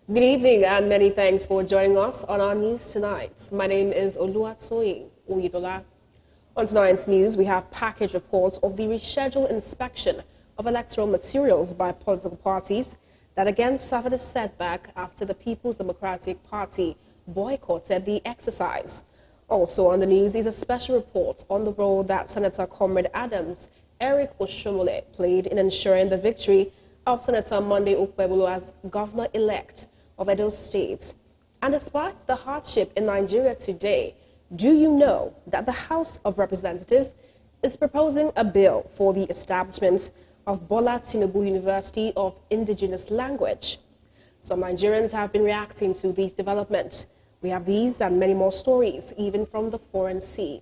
Good evening and many thanks for joining us on our news tonight. My name is Oluwatoyin Oyedola. On tonight's news, we have package reports of the rescheduled inspection of electoral materials by political parties that again suffered a setback after the People's Democratic Party boycotted the exercise. Also on the news is a special report on the role that Senator Comrade Adams Eric Oshomole played in ensuring the victory of Senator Monday Okpebholo as governor-elect of Edo State. And despite the hardship in Nigeria today, do you know that the House of Representatives is proposing a bill for the establishment of Bola Tinubu University of Indigenous Language? Some Nigerians have been reacting to these developments. We have these and many more stories, even from the foreign scene.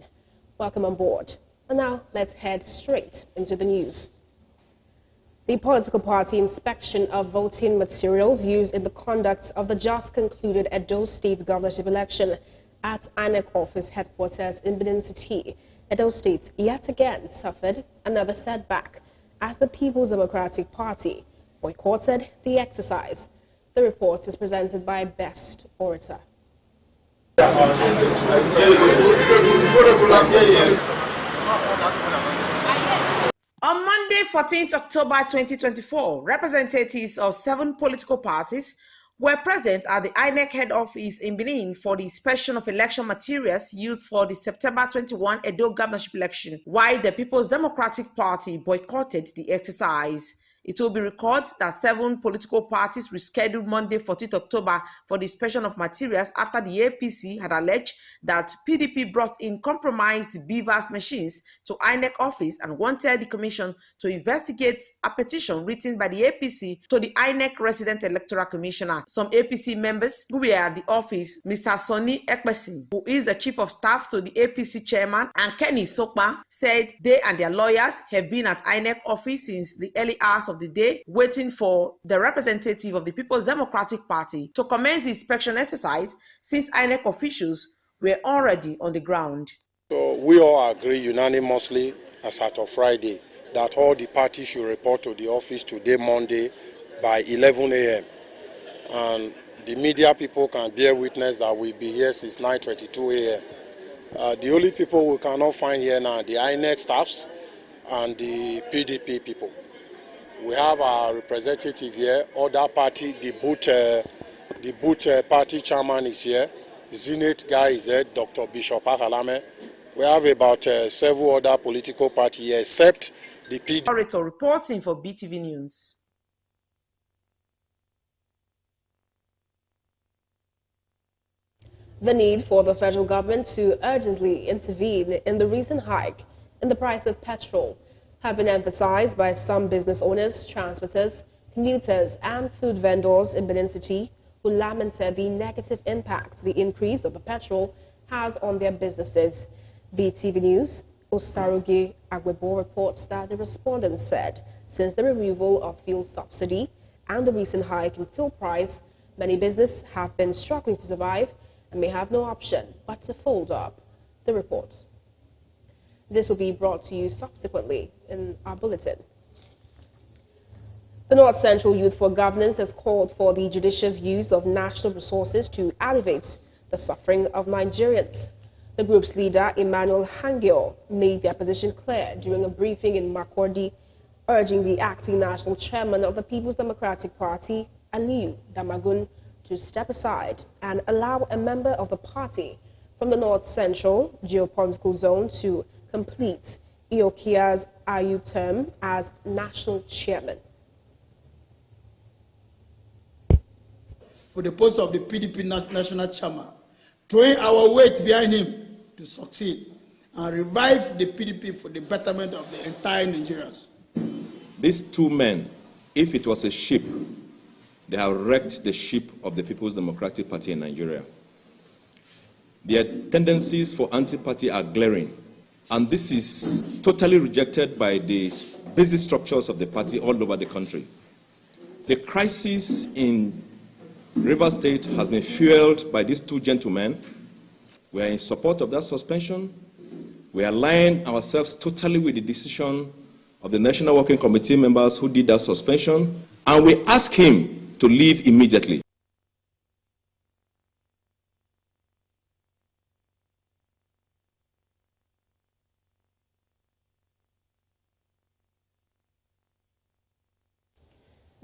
Welcome on board. And now let's head straight into the news. The political party inspection of voting materials used in the conduct of the just concluded Edo State governorship election at INEC office headquarters in Benin City, Edo State yet again suffered another setback as the People's Democratic Party boycotted the exercise. The report is presented by Best Orator. On Monday, 14th October 2024, representatives of 7 political parties were present at the INEC head office in Benin for the inspection of election materials used for the September 21 Edo governorship election, while the People's Democratic Party boycotted the exercise. It will be recorded that 7 political parties rescheduled Monday, 14th October for the inspection of materials after the APC had alleged that PDP brought in compromised BVAS machines to INEC office and wanted the commission to investigate a petition written by the APC to the INEC resident electoral commissioner. Some APC members who were at the office, Mr. Sonny Ekpesin, who is the chief of staff to the APC chairman, and Kenny Sokpa, said they and their lawyers have been at INEC office since the early hours of the day, waiting for the representative of the People's Democratic Party to commence the inspection exercise since INEC officials were already on the ground. So we all agree unanimously as at of Friday that all the parties should report to the office today, Monday, by 11 a.m. And the media people can bear witness that we'll be here since 9:22 a.m. The only people we cannot find here now are the INEC staffs and the PDP people. We have our representative here, other party, the boot party chairman is here, Zenith guy is there, Dr. Bishop Akalame. We have about several other political parties here, except the PDP. Orator reporting for BeeTv News. The need for the federal government to urgently intervene in the recent hike in the price of petrol have been emphasized by some business owners, transporters, commuters, and food vendors in Benin City who lamented the negative impact the increase of the petrol has on their businesses. BeeTv News, Osaruge Agwebo reports that the respondents said since the removal of fuel subsidy and the recent hike in fuel price, many businesses have been struggling to survive and may have no option but to fold up. The report. This will be brought to you subsequently in our bulletin. The North Central Youth for Governance has called for the judicious use of national resources to alleviate the suffering of Nigerians. The group's leader, Emmanuel Hangyo, made their position clear during a briefing in Makurdi, urging the acting national chairman of the People's Democratic Party, Aliyu Damagun, to step aside and allow a member of the party from the North Central geopolitical zone to complete Iokia's IU term as national chairman. For the post of the PDP national chairman, throwing our weight behind him to succeed and revive the PDP for the betterment of the entire Nigerians. These 2 men, if it was a ship, they have wrecked the ship of the People's Democratic Party in Nigeria. Their tendencies for anti-party are glaring. And this is totally rejected by the basic structures of the party all over the country. The crisis in Rivers State has been fueled by these 2 gentlemen. We are in support of that suspension. We align ourselves totally with the decision of the National Working Committee members who did that suspension, and we ask him to leave immediately.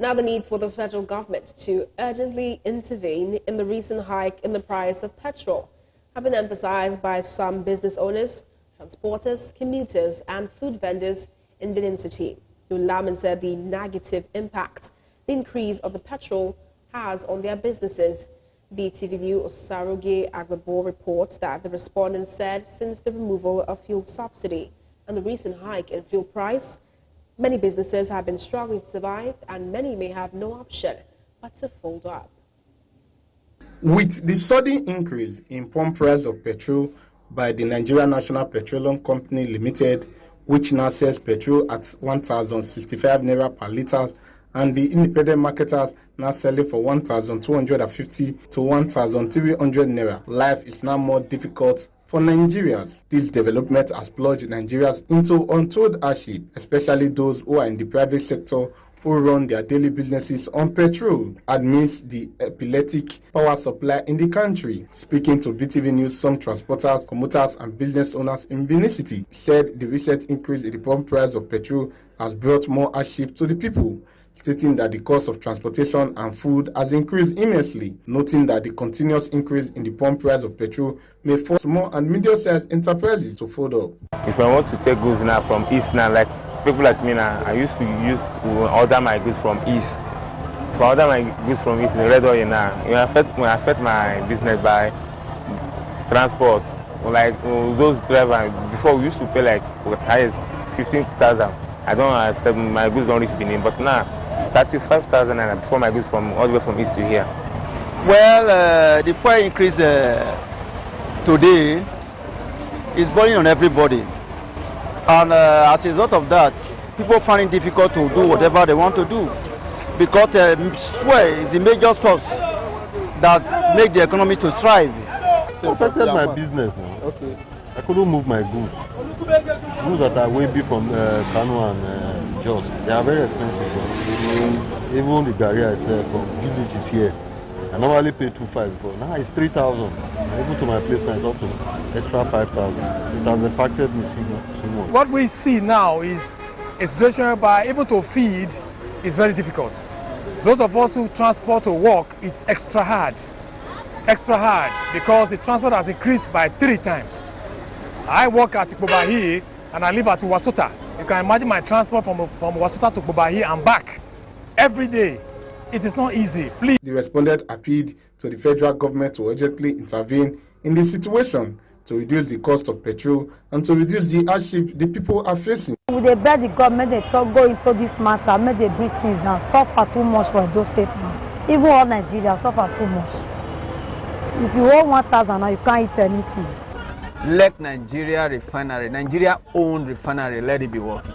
Now the need for the federal government to urgently intervene in the recent hike in the price of petrol have been emphasized by some business owners, transporters, commuters and food vendors in Benin City. Lamin said the negative impact the increase of the petrol has on their businesses. BeeTv News Saroge Agbabo reports that the respondents said since the removal of fuel subsidy and the recent hike in fuel price, many businesses have been struggling to survive and many may have no option but to fold up. With the sudden increase in pump price of petrol by the Nigeria National Petroleum Company Limited, which now sells petrol at 1,065 naira per litre, and the independent marketers now selling for 1,250 to 1,300 naira, life is now more difficult for Nigerians. This development has plunged Nigerians into untold hardship, especially those who are in the private sector who run their daily businesses on petrol amidst the epileptic power supply in the country. Speaking to BeeTv News, some transporters, commuters and business owners in Benin City said the recent increase in the pump price of petrol has brought more hardship to the people, stating that the cost of transportation and food has increased immensely, noting that the continuous increase in the pump price of petrol may force small and medium-sized enterprises to fold up. If I want to take goods now from East now, like people like me now, I used to order my goods from East. If I order my goods from East, the red oil now, it affect my business by transport. Like those drivers, before we used to pay like 15,000. I don't understand, my goods don't reach Benin, but now 35,000 and before my goods from all the way from East to here. Well, the fuel increase today is burning on everybody. And as a result of that, people find it difficult to do whatever they want to do because fuel is the major source that makes the economy to thrive. It affected my business now. Okay. I couldn't move my goods. Goods that are way big from Kano and Jos. They are very expensive. Even the Gari I sell from villages here, I normally pay 2,500, but now it's 3,000. Even to my place now it's up to extra 5,000. It has impacted me so much. What we see now is a situation whereby even to feed is very difficult. Those of us who transport to work, it's extra hard because the transport has increased by 3 times. I work at Ikpobahi and I live at Wasota. You can imagine my transport from Wasota to Ikpobahi and back every day. It is not easy. Please. The respondent appealed to the federal government to urgently intervene in the situation to reduce the cost of petrol and to reduce the hardship the people are facing. They beg the government, they talk, go into this matter, make they bring things down. Suffer too much for those states now. Even all Nigeria suffer too much. If you own 1,000 now, you can't eat anything. Let Nigeria refinery, Nigeria-owned refinery, let it be working.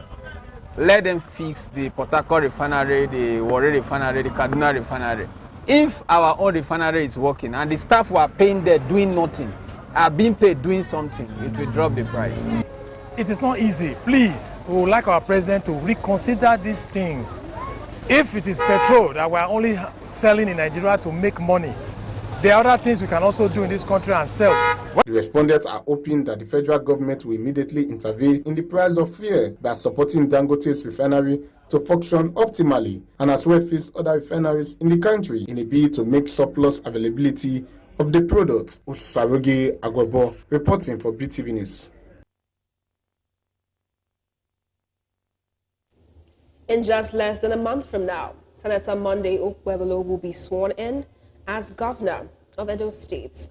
Let them fix the Port Harcourt refinery, the Warri refinery, the Kaduna refinery. If our own refinery is working and the staff who are paying there doing nothing, are being paid doing something, it will drop the price. It is not easy. Please, we would like our president to reconsider these things. If it is petrol that we are only selling in Nigeria to make money, there are other things we can also do in this country and sell. The respondents are hoping that the federal government will immediately intervene in the price of fuel by supporting Dangote's refinery to function optimally and as well as other refineries in the country in a bid to make surplus availability of the product. Saroge Agbabo reporting for BeeTv News. In just less than a month from now, Senator Monday Okwebolo will be sworn in as governor of Edo State.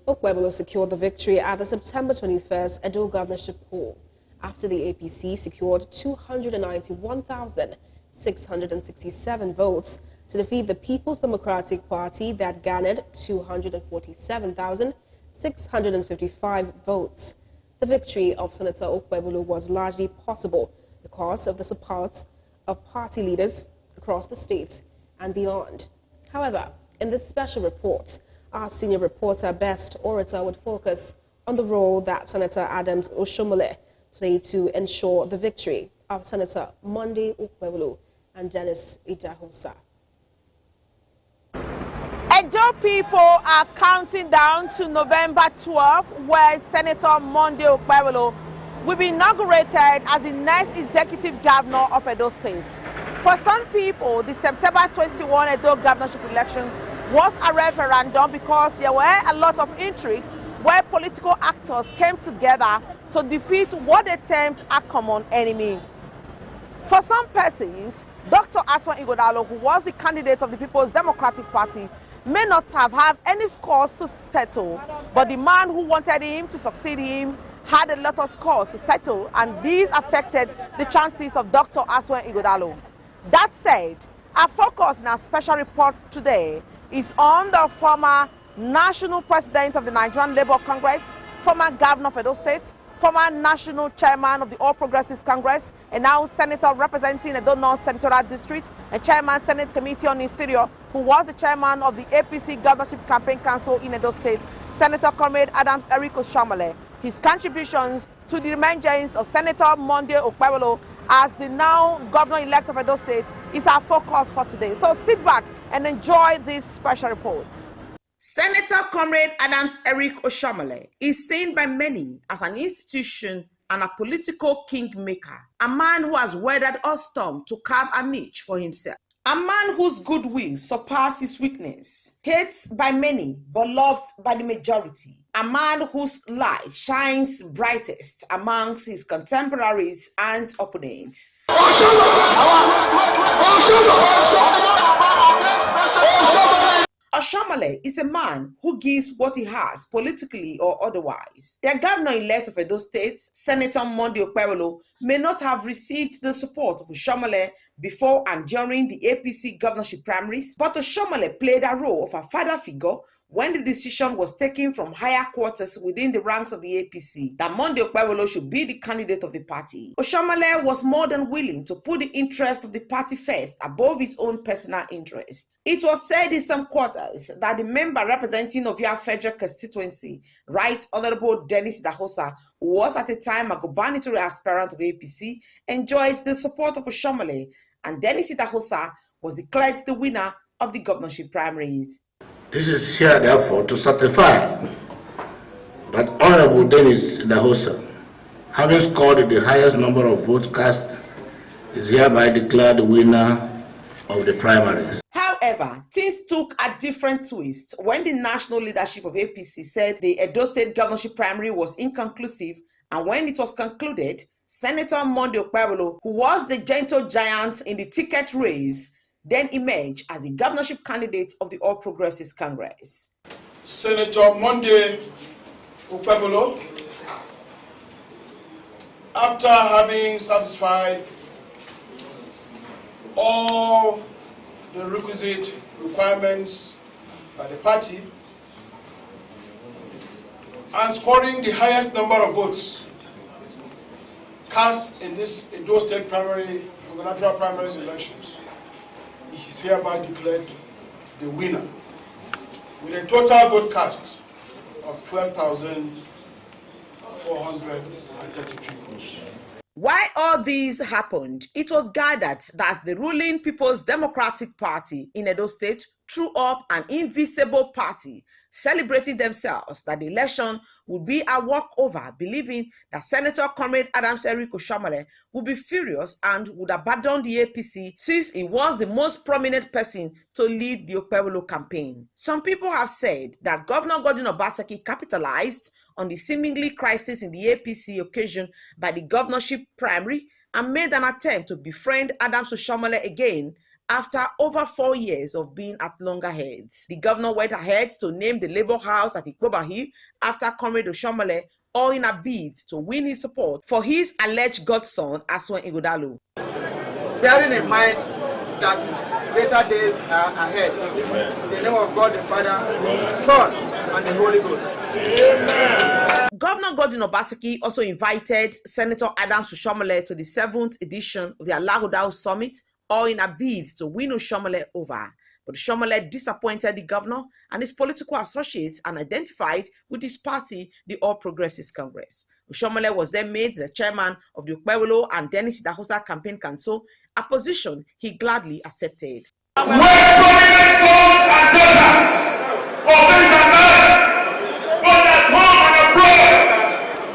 Okwebolo secured the victory at the September 21st Edo governorship poll after the APC secured 291,667 votes to defeat the People's Democratic Party that garnered 247,655 votes. The victory of Senator Okwebolo was largely possible because of the support of party leaders across the state and beyond. However, in this special report, our senior reporter, Best Orator, would focus on the role that Senator Adams Oshomole played to ensure the victory of Senator Monday Okwebolo and Janice Idahosa. Edo people are counting down to November 12th, where Senator Monday Okwebolo will be inaugurated as the next executive governor of Edo State. For some people, the September 21 Edo governorship election was a referendum because there were a lot of intrigues where political actors came together to defeat what they termed a common enemy. For some persons, Dr. Aswan Ighodalo, who was the candidate of the People's Democratic Party, may not have had any scores to settle, but the man who wanted him to succeed him had a lot of scores to settle, and these affected the chances of Dr. Aswan Ighodalo. That said, our focus in our special report today is on the former national president of the Nigerian Labour Congress, former governor of Edo State, former national chairman of the All Progressives Congress, and now senator representing Edo North Senatorial District and chairman Senate Committee on Interior, who was the chairman of the APC Governorship Campaign Council in Edo State, Senator Comrade Adams Eric Oshiomhole. His contributions to the emergence of Senator Monday Okpebholo as the now governor-elect of Edo State is our focus for today. So sit back and enjoy these special reports. Senator Comrade Adams Eric Oshiomhole is seen by many as an institution and a political kingmaker, a man who has weathered a storm to carve a niche for himself, a man whose goodwill surpasses weakness, hated by many but loved by the majority, a man whose light shines brightest amongst his contemporaries and opponents. Oshiomhole is a man who gives what he has, politically or otherwise. The governor-elect of Edo State, Senator Monday Okpebholo, may not have received the support of Oshiomhole before and during the APC governorship primaries, but Oshiomhole played a role of a father figure when the decision was taken from higher quarters within the ranks of the APC that Monday Okpebholo should be the candidate of the party. Oshiomhole was more than willing to put the interest of the party first above his own personal interest. It was said in some quarters that the member representing Ovia Federal Constituency, Right Honorable Dennis Idahosa, who was at the time a gubernatorial aspirant of APC, enjoyed the support of Oshiomhole, and Dennis Idahosa was declared the winner of the governorship primaries. This is here, therefore, to certify that Honorable Dennis Idahosa, having scored the highest number of votes cast, is hereby declared the winner of the primaries. However, things took a different twist when the national leadership of APC said the Edo State governorship primary was inconclusive, and when it was concluded, Senator Monday Okpebholo, who was the gentle giant in the ticket race, then emerged as the governorship candidate of the All Progressives Congress. Senator Monday Okpebholo, after having satisfied all the requisite requirements by the party and scoring the highest number of votes cast in this Edo State primary, gubernatorial primaries elections, he is hereby declared the winner with a total vote cast of 12,433 votes. While all these happened, it was gathered that the ruling People's Democratic Party in Edo State threw up an invisible party, celebrating themselves that the election would be a walkover, believing that Senator Comrade Adams Eric Oshiomhole would be furious and would abandon the APC since he was the most prominent person to lead the Okpebholo campaign. Some people have said that Governor Godwin Obaseki capitalized on the seemingly crisis in the APC occasion by the governorship primary and made an attempt to befriend Adams Oshiomhole again after over 4 years of being at loggerheads. The governor went ahead to name the Labour House at Ikpobahi after Comrade Oshiomhole, all in a bid to win his support for his alleged godson, Aswan Ighodalo. Bearing in mind that greater days are ahead, in the name of God the Father, Son, and the Holy Ghost. Amen. Governor Godwin Obaseki also invited Senator Adams Oshiomhole to the 7th edition of the Alagodao Summit, all in a bid to win Oshiomhole over. But Oshiomhole disappointed the governor and his political associates and identified with his party, the All Progressives Congress. Oshiomhole was then made the chairman of the Okpebholo and Dennis Idahosa Campaign Council, a position he gladly accepted. Where prominent sons and daughters of these and men, both at home and abroad,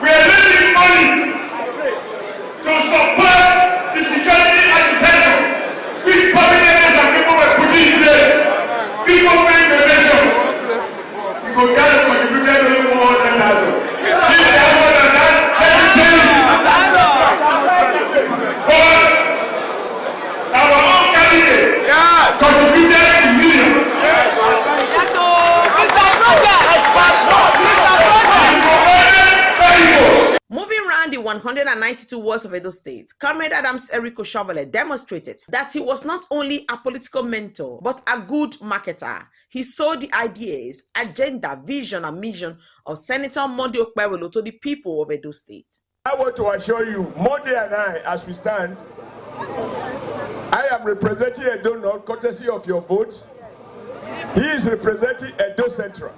we are lending money to support the security architecture 192 wards of Edo State, Comrade Adams Eric Oshiomhole demonstrated that he was not only a political mentor, but a good marketer. He sold the ideas, agenda, vision, and mission of Senator Monday Okpebholo to the people of Edo State. I want to assure you, Monday and I, as we stand, I am representing Edo North, courtesy of your votes. He is representing Edo Central,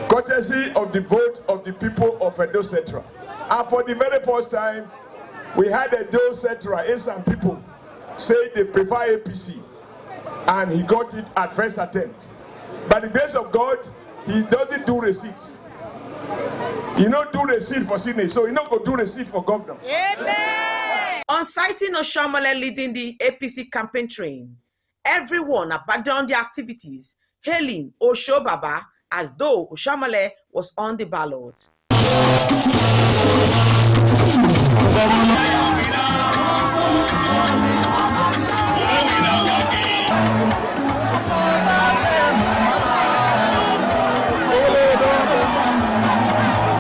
courtesy of the vote of the people of Edo Central. And for the very first time, we had Edo Central, some people say they prefer APC, and he got it at first attempt. By the grace of God, he doesn't do receipt. He not do receipt for Senate, so he not go do receipt for governor. Amen. On citing Oshiomhole leading the APC campaign train, everyone abandoned their activities, hailing Oshobaba as though Oshiomhole was on the ballot.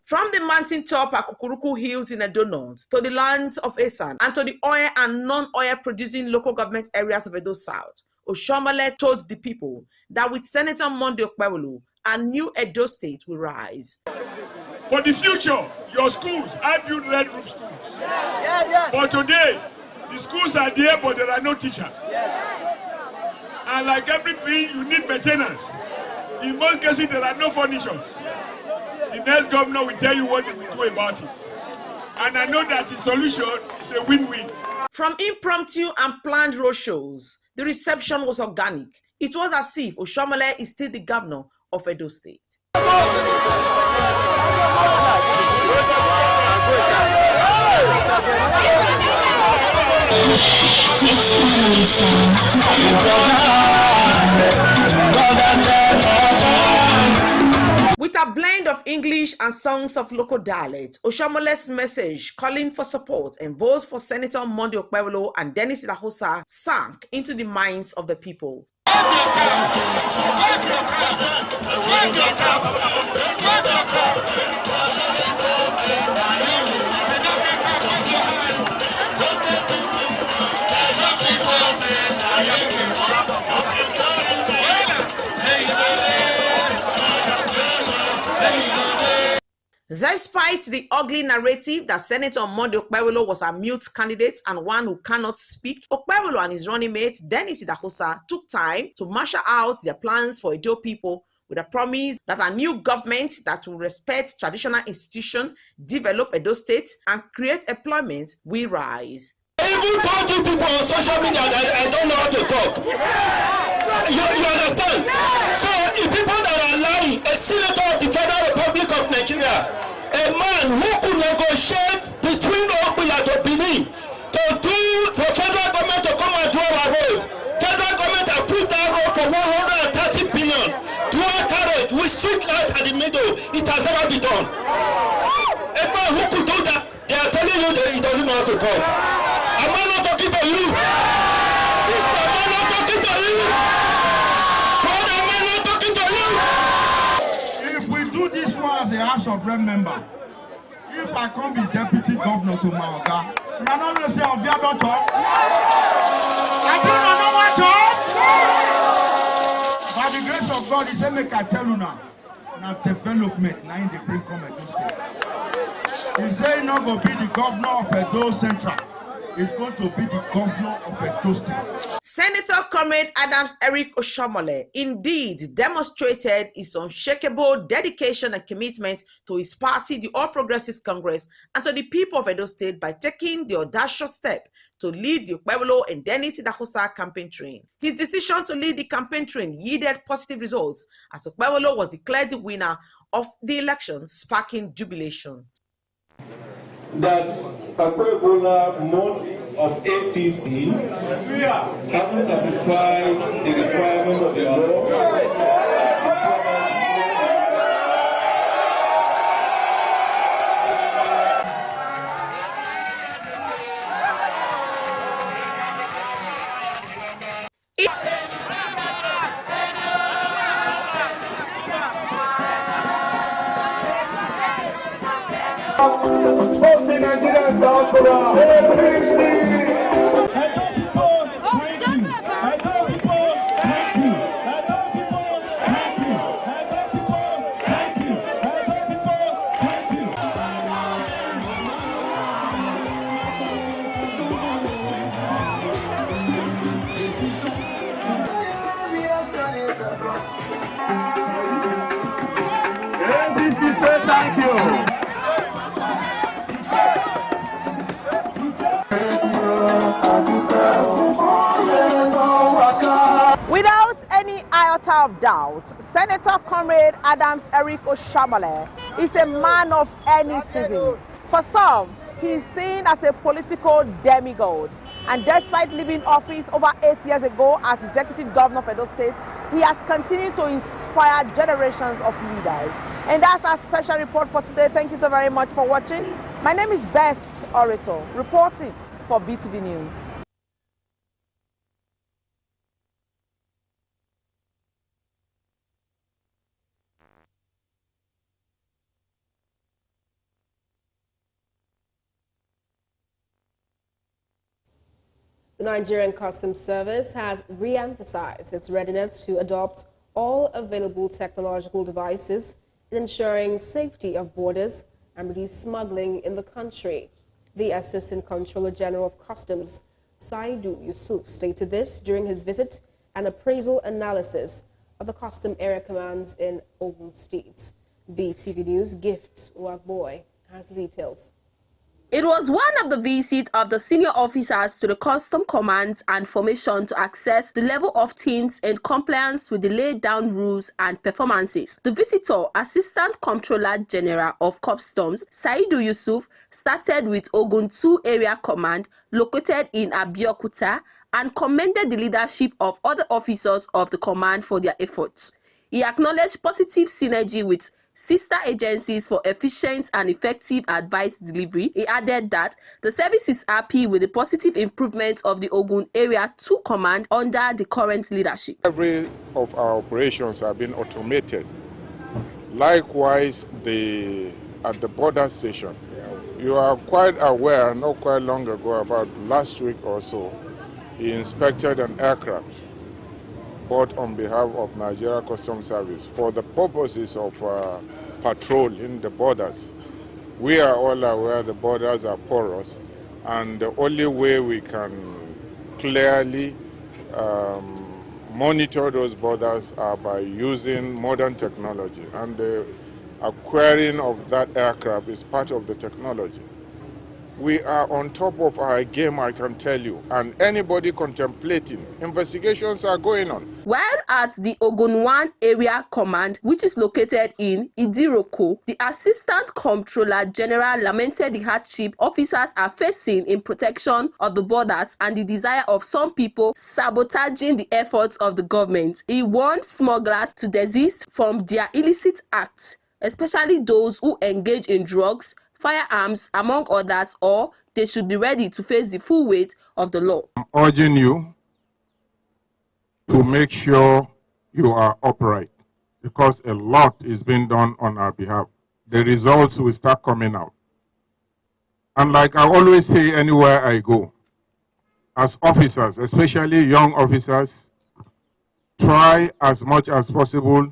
From the mountaintop Akukuruku Hills in Edo North to the lands of Esan and to the oil and non-oil producing local government areas of Edo South, Oshiomhole told the people that with Senator Monday Okpebholo, a new Edo State will rise. For the future, your schools, I build red roof schools. For today, the schools are there, but there are no teachers. And like everything, you need maintenance. In most cases, there are no furnitures. The next governor will tell you what they will do about it. And I know that the solution is a win-win. From impromptu and planned roadshows, the reception was organic. It was as if Oshiomhole is still the governor of Edo State. With a blend of English and songs of local dialect, Oshiomhole's message calling for support and votes for Senator Monday Okpebholo and Dennis Idahosa sank into the minds of the people. Despite the ugly narrative that Senator Monday Okpebholo was a mute candidate and one who cannot speak, Okpebholo and his running mate Dennis Idahosa took time to marshal out their plans for Edo people with a promise that a new government that will respect traditional institutions, develop Edo State, and create employment will rise. I even told you people on social media that I don't know how to talk. You understand? So the people that are lying, a senator of the Federal Republic of Nigeria, a man who could negotiate between Okpila to Benin for federal government to come and do our road. Federal government approved that road for 130 billion. Dual carriage with street light at the middle. It has never been done. A man who could do that, they are telling you that he doesn't know how to talk. Am I not talking to you? Sister, am I not talking to you? Brother, am I not talking to you? If we do this one as a House of Rep member, if I come be deputy governor to Maoga, I don't know say I'll be able to talk. I don't know what talk. By the grace of God, he said, make I tell you now development, now in the bring come Edo State. He said, not going to be the governor of Edo Central. Is going to be the governor of Edo State. Senator Comrade Adams Eric Oshiomhole indeed demonstrated his unshakable dedication and commitment to his party, the All Progressives Congress, and to the people of Edo State by taking the audacious step to lead the Okpebholo and Dennis Idahosa campaign train. His decision to lead the campaign train yielded positive results as Okpebholo was declared the winner of the election, sparking jubilation. That Okpebholo mode of APC, having satisfied the requirement of the law, Vote Thank you. Without any iota of doubt, Senator Comrade Adams Eric Oshamale is a man of any season. For some, he is seen as a political demigod. And despite leaving office over 8 years ago as executive governor of Edo State, he has continued to inspire generations of leaders. And that's our special report for today. Thank you so very much for watching. My name is Best Orito, reporting for BeeTv News. The Nigerian Customs Service has re-emphasized its readiness to adopt all available technological devices in ensuring safety of borders and reduce smuggling in the country. The Assistant Comptroller General of Customs, Saidu Yusuf, stated this during his visit and appraisal analysis of the custom area commands in Ogun State. BeeTv News' Gift Wagboy has the details. It was one of the visits of the senior officers to the custom commands and formation to assess the level of teams in compliance with the laid down rules and performances. The visitor, Assistant Comptroller General of Customs, Saidu Yusuf, started with Ogun 2 Area Command located in Abeokuta and commended the leadership of other officers of the command for their efforts. He acknowledged positive synergy with sister agencies for efficient and effective advice delivery. He added that the service is happy with the positive improvement of the Ogun Area 2 Command under the current leadership. Every of our operations have been automated. Likewise, at the border station, you are quite aware, not quite long ago, about last week or so, he inspected an aircraft bought on behalf of Nigeria Customs Service for the purposes of patrolling the borders. We are all aware the borders are porous, and the only way we can clearly monitor those borders are by using modern technology, and the acquiring of that aircraft is part of the technology. We are on top of our game, I can tell you, and anybody contemplating, investigations are going on. While at the Ogun 1 Area Command, which is located in Idiroko, the Assistant Comptroller General lamented the hardship officers are facing in protection of the borders and the desire of some people sabotaging the efforts of the government. He warned smugglers to desist from their illicit acts, especially those who engage in drugs, firearms, among others, or they should be ready to face the full weight of the law. I'm urging you to make sure you are upright, because a lot is being done on our behalf. The results will start coming out. And like I always say anywhere I go, as officers, especially young officers, try as much as possible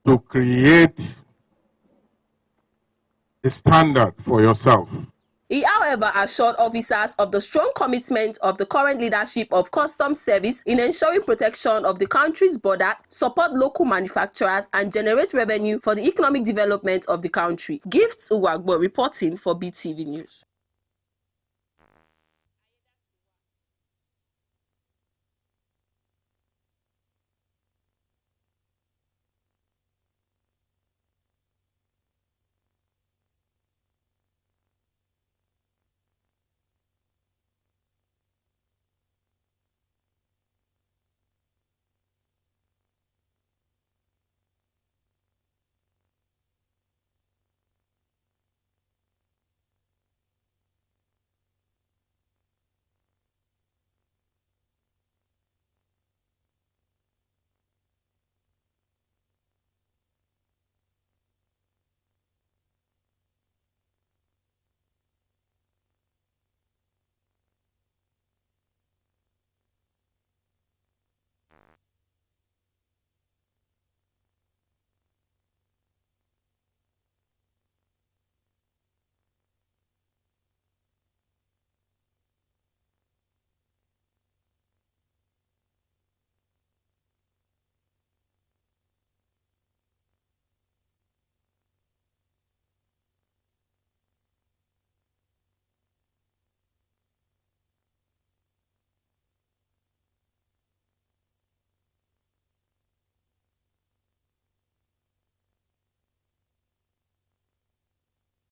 to create a standard for yourself. He, however, assured officers of the strong commitment of the current leadership of Customs Service in ensuring protection of the country's borders, support local manufacturers, and generate revenue for the economic development of the country. Gifts Uwagbo reporting for BeeTv News.